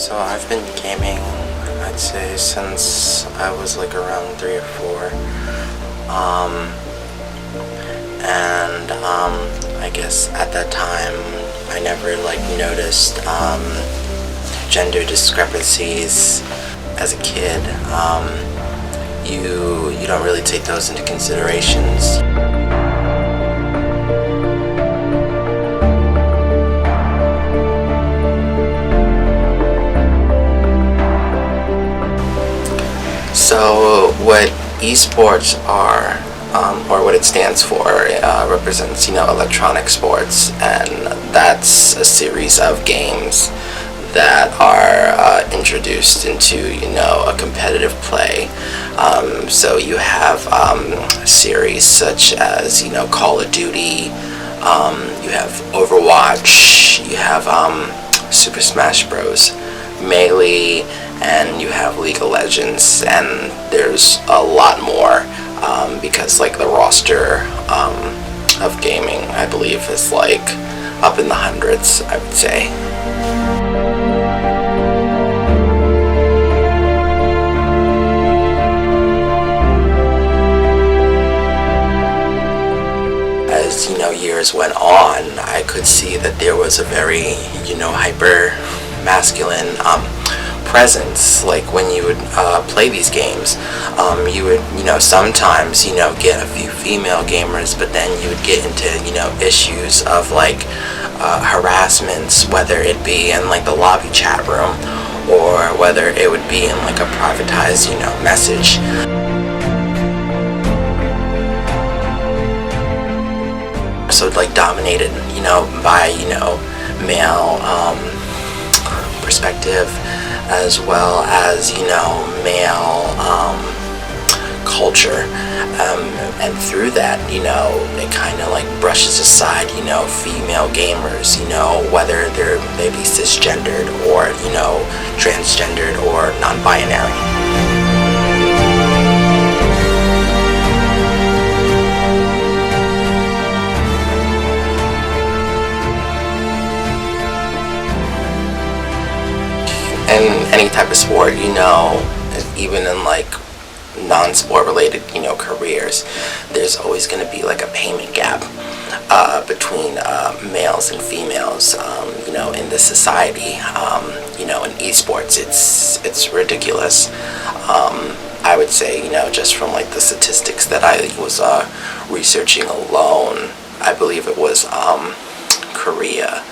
So I've been gaming, I'd say, since I was like around 3 or 4. I guess at that time I never like noticed gender discrepancies as a kid. You don't really take those into considerations. So what eSports are, or what it stands for, represents, electronic sports, and that's a series of games that are introduced into, a competitive play. So you have series such as, Call of Duty, you have Overwatch, you have Super Smash Bros, Melee, and you have League of Legends, and there's a lot more because like the roster of gaming, I believe, is like up in the hundreds, I would say. As years went on, I could see that there was a very hyper masculine presence. Like when you would play these games, you would sometimes get a few female gamers, but then you would get into issues of like harassments, whether it be in like the lobby chat room or whether it would be in like a privatized message. So like dominated by male perspective, as well as male culture, and through that it kind of like brushes aside female gamers, whether they be cisgendered or transgendered or non-binary. In any type of sport, even in like non-sport related, careers, there's always going to be like a payment gap between males and females, in this society. In eSports, it's ridiculous. I would say, just from like the statistics that I was researching alone, I believe it was Korea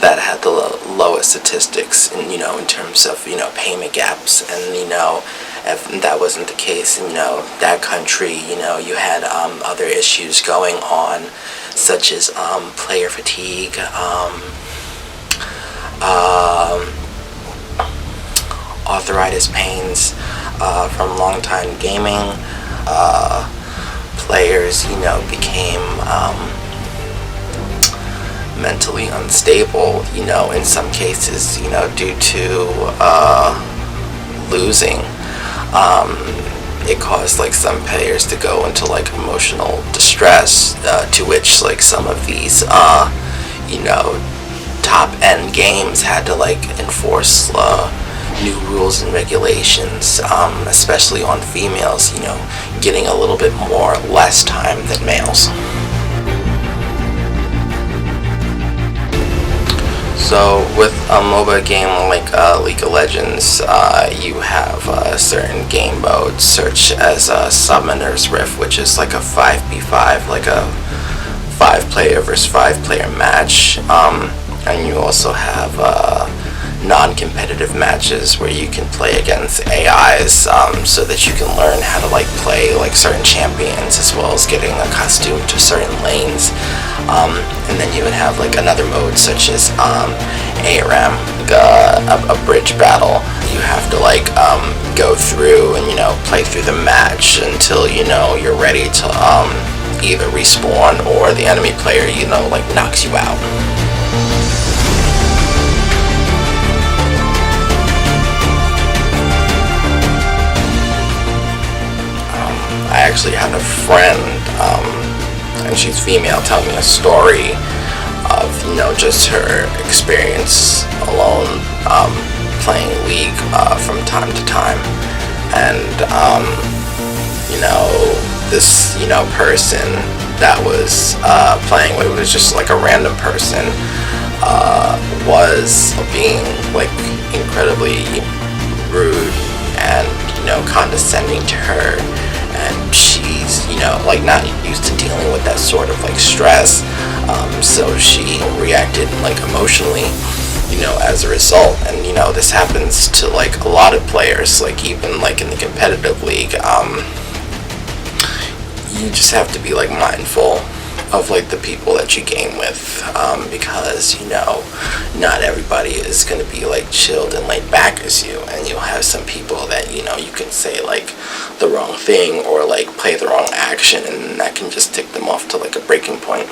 that had the lowest statistics in terms of payment gaps. And if that wasn't the case in that country, you had other issues going on, such as player fatigue, arthritis pains from long time gaming. Players became mentally unstable, in some cases, due to losing. It caused like some players to go into like emotional distress, to which like some of these top end games had to like enforce new rules and regulations, especially on females, getting a little bit more less time than males. So with a MOBA game like League of Legends, you have certain game modes such as Summoner's Rift, which is like a 5v5, like a 5-player versus 5-player match, and you also have non-competitive matches where you can play against AIs, so that you can learn how to like play like certain champions, as well as getting accustomed to certain lanes. And then you would have like another mode such as ARAM, a bridge battle. You have to like go through and play through the match until you're ready to either respawn or the enemy player like knocks you out. I actually had a friend, and she's female, tell me a story of just her experience alone playing League from time to time, and this person that was playing with, was just like a random person, was being like incredibly rude and condescending to her, and she's like not used to dealing with that sort of like stress, so she reacted like emotionally as a result. And this happens to like a lot of players, like even like in the competitive league. You just have to be like mindful of like the people that you game with, because not everybody is going to be like chilled and laid back as you, and you'll have some people that you can say like the wrong thing or like play the wrong action, and that can just tick them off to like a breaking point.